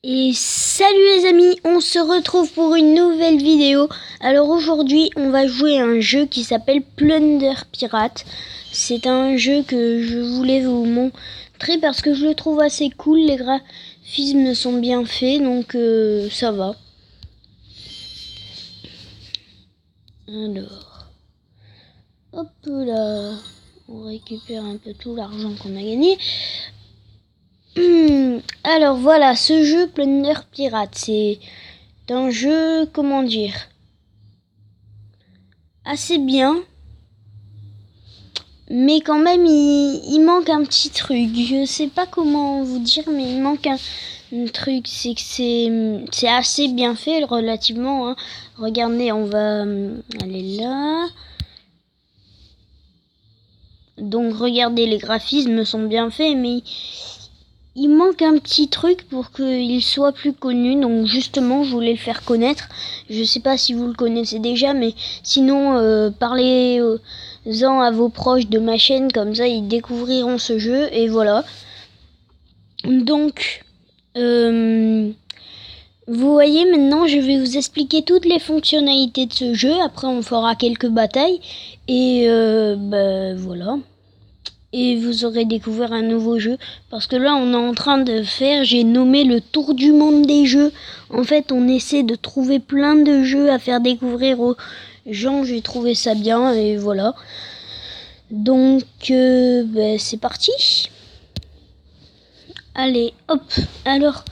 Et salut les amis, on se retrouve pour une nouvelle vidéo. Alors aujourd'hui on va jouer à un jeu qui s'appelle Plunder Pirate. C'est un jeu que je voulais vous montrer parce que je le trouve assez cool. Les graphismes sont bien faits, donc ça va. Alors, hop là, on récupère un peu tout l'argent qu'on a gagné. Alors voilà, ce jeu Plunder Pirate, c'est un jeu, comment dire, assez bien, mais quand même il manque un petit truc. Je sais pas comment vous dire, mais il manque un truc, c'est que c'est assez bien fait relativement, hein. Regardez, on va aller là. Donc regardez, les graphismes sont bien faits, mais il manque un petit truc pour qu'il soit plus connu. Donc justement, je voulais le faire connaître. Je sais pas si vous le connaissez déjà, mais sinon, parlez-en à vos proches de ma chaîne. Comme ça, ils découvriront ce jeu. Et voilà. Donc, vous voyez, maintenant, je vais vous expliquer toutes les fonctionnalités de ce jeu. Après, on fera quelques batailles. Et voilà. Et vous aurez découvert un nouveau jeu. Parce que là, on est en train de faire, j'ai nommé le tour du monde des jeux. En fait, on essaie de trouver plein de jeux à faire découvrir aux gens. J'ai trouvé ça bien et voilà. Donc, c'est parti. Allez, hop. Alors,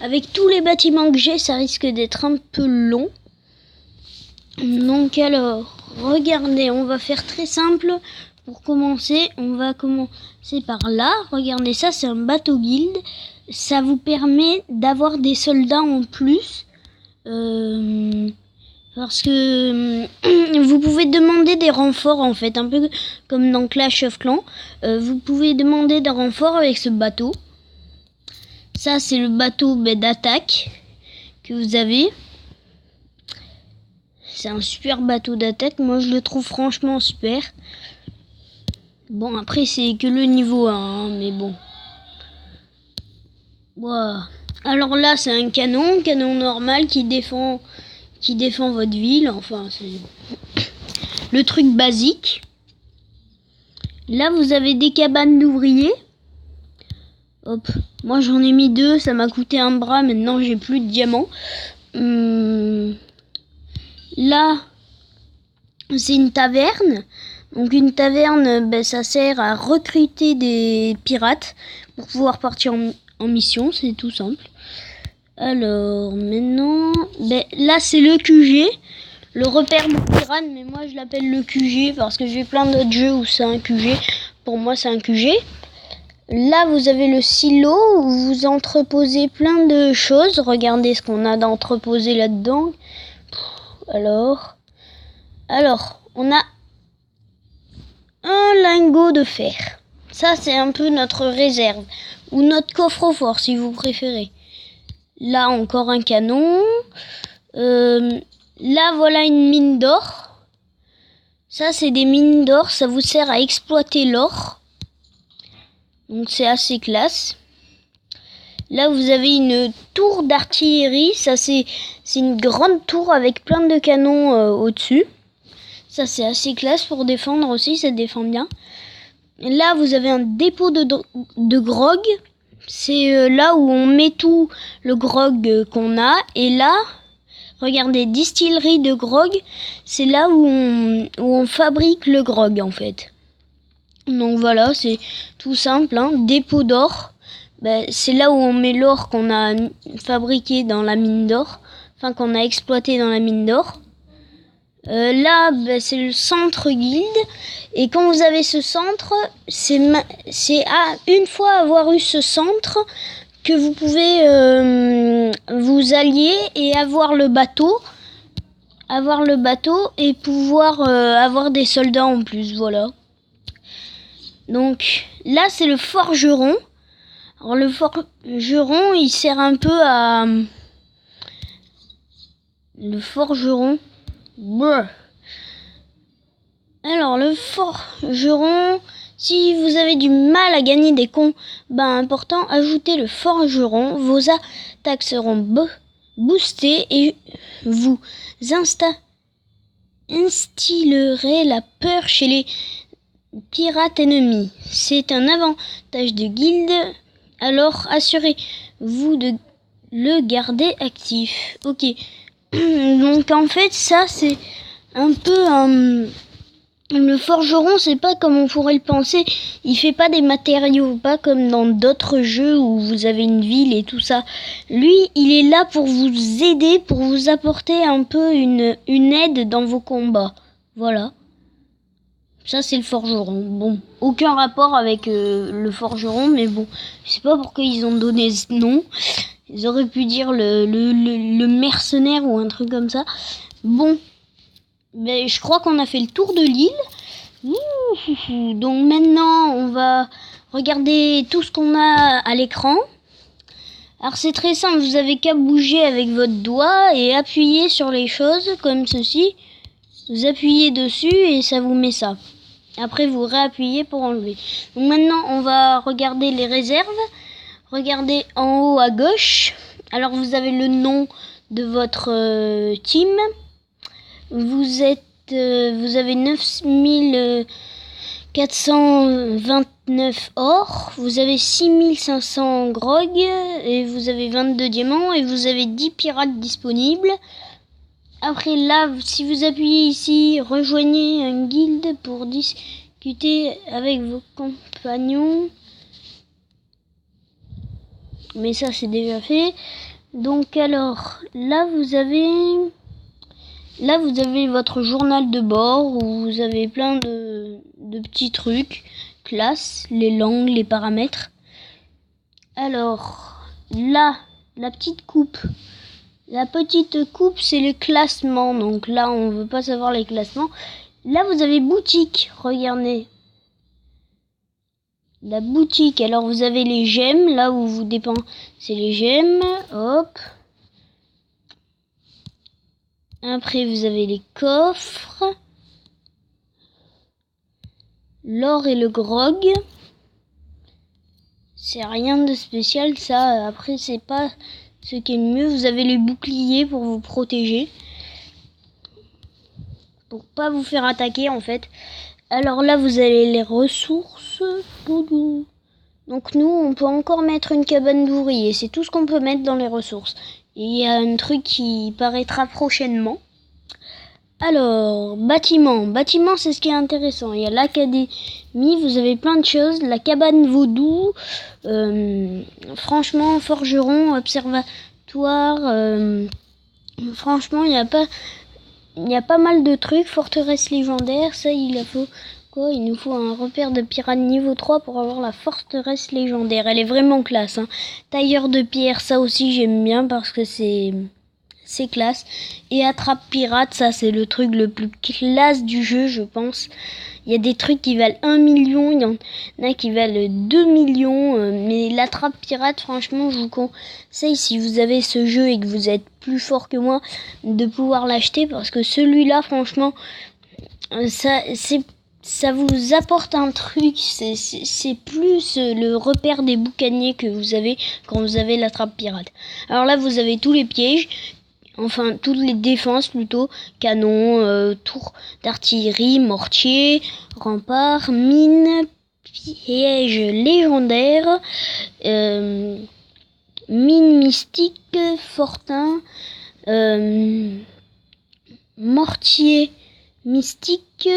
avec tous les bâtiments que j'ai, ça risque d'être un peu long. Donc alors, regardez, on va faire très simple. Pour commencer, on va commencer par là. Regardez, ça c'est un bateau guild. Ça vous permet d'avoir des soldats en plus. Parce que vous pouvez demander des renforts en fait, un peu comme dans Clash of Clans. Vous pouvez demander des renforts avec ce bateau. Ça c'est le bateau d'attaque que vous avez. C'est un super bateau d'attaque. Moi, je le trouve franchement super. Bon, après, c'est que le niveau 1, hein, mais bon. Wow. Alors là, c'est un canon normal qui défend votre ville. Enfin, c'est le truc basique. Là, vous avez des cabanes d'ouvriers. Hop. Moi, j'en ai mis 2. Ça m'a coûté un bras. Maintenant, j'ai plus de diamants. Là, c'est une taverne. Donc une taverne, ça sert à recruter des pirates pour pouvoir partir en mission, c'est tout simple. Alors maintenant, là c'est le QG, le repère de pirates, mais moi je l'appelle le QG parce que j'ai plein d'autres jeux où c'est un QG. Pour moi c'est un QG. Là vous avez le silo où vous entreposez plein de choses. Regardez ce qu'on a d'entreposé là-dedans. Alors, on a un lingot de fer. Ça, c'est un peu notre réserve. Ou notre coffre-fort, si vous préférez. Là, encore un canon. Là, voilà une mine d'or. Ça, c'est des mines d'or. Ça vous sert à exploiter l'or. Donc, c'est assez classe. Là, vous avez une tour d'artillerie. Ça, c'est une grande tour avec plein de canons au-dessus. Ça, c'est assez classe pour défendre aussi. Ça défend bien. Là, vous avez un dépôt de grog. C'est là où on met tout le grog qu'on a. Et là, regardez, distillerie de grog. C'est là où on fabrique le grog, en fait. Donc voilà, c'est tout simple, hein. Dépôt d'or. C'est là où on met l'or qu'on a fabriqué dans la mine d'or. Enfin, qu'on a exploité dans la mine d'or. Là, c'est le centre guild. Et quand vous avez ce centre, c'est une fois avoir eu ce centre que vous pouvez vous allier et avoir le bateau et pouvoir avoir des soldats en plus. Voilà. Donc là, c'est le forgeron. Alors le forgeron, il sert un peu à... Le forgeron... Alors, le forgeron, Si vous avez du mal à gagner des combats importants, ajoutez le forgeron. Vos attaques seront boostées et vous instillerez la peur chez les pirates ennemis. C'est un avantage de guilde, alors assurez-vous de le garder actif. Ok. Donc en fait ça c'est un peu le forgeron, c'est pas comme on pourrait le penser, il fait pas des matériaux, pas comme dans d'autres jeux où vous avez une ville et tout ça. Lui, il est là pour vous aider, pour vous apporter un peu une aide dans vos combats. Voilà. Ça c'est le forgeron. Bon, aucun rapport avec le forgeron, mais bon, je sais pas pourquoi ils ont donné ce nom. Ils auraient pu dire le mercenaire ou un truc comme ça. Bon, mais je crois qu'on a fait le tour de l'île. Donc maintenant, on va regarder tout ce qu'on a à l'écran. Alors c'est très simple, vous avez qu'à bouger avec votre doigt et appuyer sur les choses comme ceci. Vous appuyez dessus et ça vous met ça. Après vous réappuyez pour enlever. Donc maintenant, on va regarder les réserves. Regardez en haut à gauche. Alors vous avez le nom de votre team. Vous avez 9429 or, vous avez 6500 grog et vous avez 22 diamants et vous avez 10 pirates disponibles. Après là, si vous appuyez ici, rejoignez un guilde pour discuter avec vos compagnons. Mais ça c'est déjà fait. Donc alors, là vous avez votre journal de bord où vous avez plein de petits trucs, classe, les langues, les paramètres. Alors, là, la petite coupe. La petite coupe, c'est le classement. Donc là, on veut pas savoir les classements. Là, vous avez boutique. Regardez. La boutique. Alors, vous avez les gemmes. Là où vous dépensez les gemmes. Hop. Après, vous avez les coffres. L'or et le grog. C'est rien de spécial, ça. Après, c'est pas ce qui est le mieux. Vous avez les boucliers pour vous protéger. Pour pas vous faire attaquer, en fait. Alors là, vous avez les ressources. Donc nous, on peut encore mettre une cabane d'ouvriers. C'est tout ce qu'on peut mettre dans les ressources. Et il y a un truc qui paraîtra prochainement. Alors, bâtiment. Bâtiment, c'est ce qui est intéressant. Il y a l'académie, vous avez plein de choses. La cabane vaudou. Franchement, forgeron, observatoire. Franchement, il y a pas mal de trucs. Forteresse légendaire, ça, il faut quoi? Il nous faut un repère de pirate niveau 3 pour avoir la forteresse légendaire. Elle est vraiment classe, hein. Tailleur de pierre, ça aussi j'aime bien parce que c'est classe. Et attrape pirate, ça c'est le truc le plus classe du jeu, je pense. Il y a des trucs qui valent 1 million, il y en a qui valent 2 millions. Mais l'attrape pirate, franchement, je vous conseille, si vous avez ce jeu et que vous êtes plus fort que moi, de pouvoir l'acheter. Parce que celui-là, franchement, ça vous apporte un truc. C'est plus le repère des boucaniers que vous avez quand vous avez l'attrape pirate. Alors là, vous avez tous les pièges. Enfin, toutes les défenses plutôt, canon, tour d'artillerie, mortier, rempart, mine, piège légendaire, mine mystique, fortin, mortier mystique,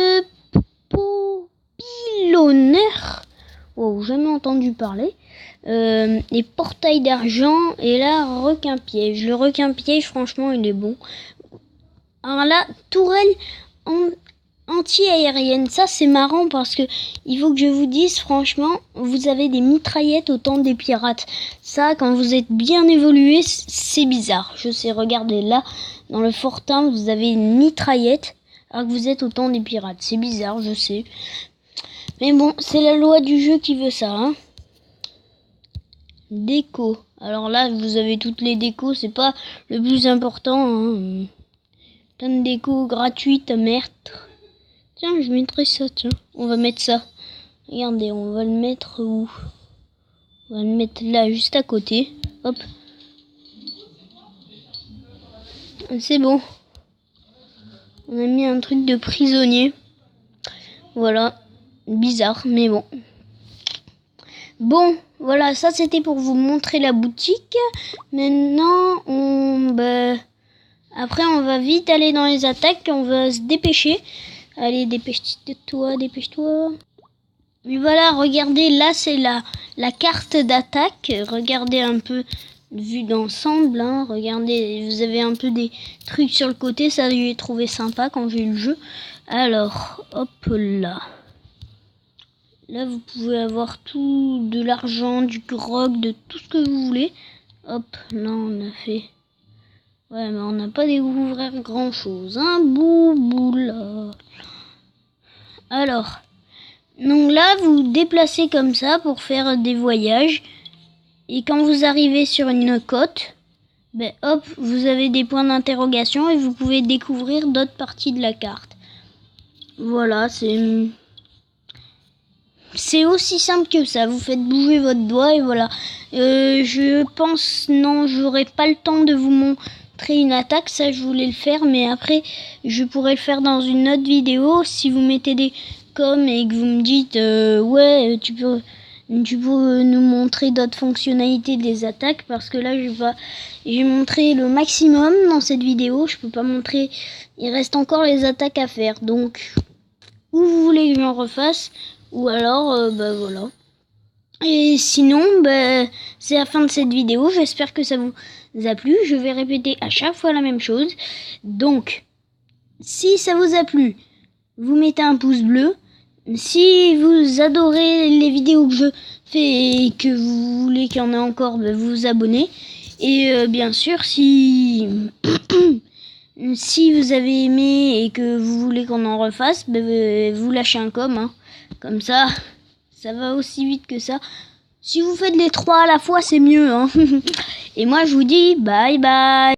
pilonneur, wow, jamais entendu parler. Les portails d'argent et là requin piège. Le requin piège, franchement, il est bon. Alors là, tourelle anti-aérienne, ça c'est marrant parce que il faut que je vous dise, franchement, vous avez des mitraillettes au temps des pirates. Ça, quand vous êtes bien évolué, c'est bizarre. Je sais, regardez là, dans le fortin, vous avez une mitraillette alors que vous êtes au temps des pirates. C'est bizarre, je sais. Mais bon, c'est la loi du jeu qui veut ça, hein. Déco. Alors là, vous avez toutes les décos, c'est pas le plus important, hein. Plein de décos gratuites à mettre. Tiens, je mettrai ça, tiens. On va mettre ça. Regardez, on va le mettre où? On va le mettre là, juste à côté. Hop. C'est bon. On a mis un truc de prisonnier. Voilà. Bizarre, mais bon. Bon, voilà, ça c'était pour vous montrer la boutique. Maintenant, après on va vite aller dans les attaques. On va se dépêcher. Allez, dépêche-toi, dépêche-toi. Et voilà, regardez, là c'est la carte d'attaque. Regardez un peu vue d'ensemble. Hein. Regardez, vous avez un peu des trucs sur le côté. Ça, j'ai trouvé sympa quand j'ai eu le jeu. Alors, hop là. Là, vous pouvez avoir tout, de l'argent, du grog, de tout ce que vous voulez. Hop, là on a fait... Ouais, mais on n'a pas découvert grand chose. Un bouboula. Alors... Donc là, vous déplacez comme ça pour faire des voyages. Et quand vous arrivez sur une côte, ben hop, vous avez des points d'interrogation et vous pouvez découvrir d'autres parties de la carte. Voilà, c'est aussi simple que ça. Vous faites bouger votre doigt et voilà. Je pense, non, j'aurai pas le temps de vous montrer une attaque. Ça, je voulais le faire, mais après, je pourrais le faire dans une autre vidéo. Si vous mettez des com et que vous me dites ouais, tu peux nous montrer d'autres fonctionnalités des attaques, parce que là j'ai montré le maximum dans cette vidéo. Je peux pas montrer, il reste encore les attaques à faire, donc ou vous voulez que j'en refasse, ou alors voilà. Et sinon c'est la fin de cette vidéo. J'espère que ça vous a plu. Je vais répéter à chaque fois la même chose, donc si ça vous a plu, vous mettez un pouce bleu. Si vous adorez les vidéos que je fais et que vous voulez qu'il y en ait encore, vous vous abonnez. Et bien sûr, si vous avez aimé et que vous voulez qu'on en refasse, vous lâchez un com. Hein. Comme ça va aussi vite que ça. Si vous faites les 3 à la fois, c'est mieux. Hein. Et moi, je vous dis bye bye.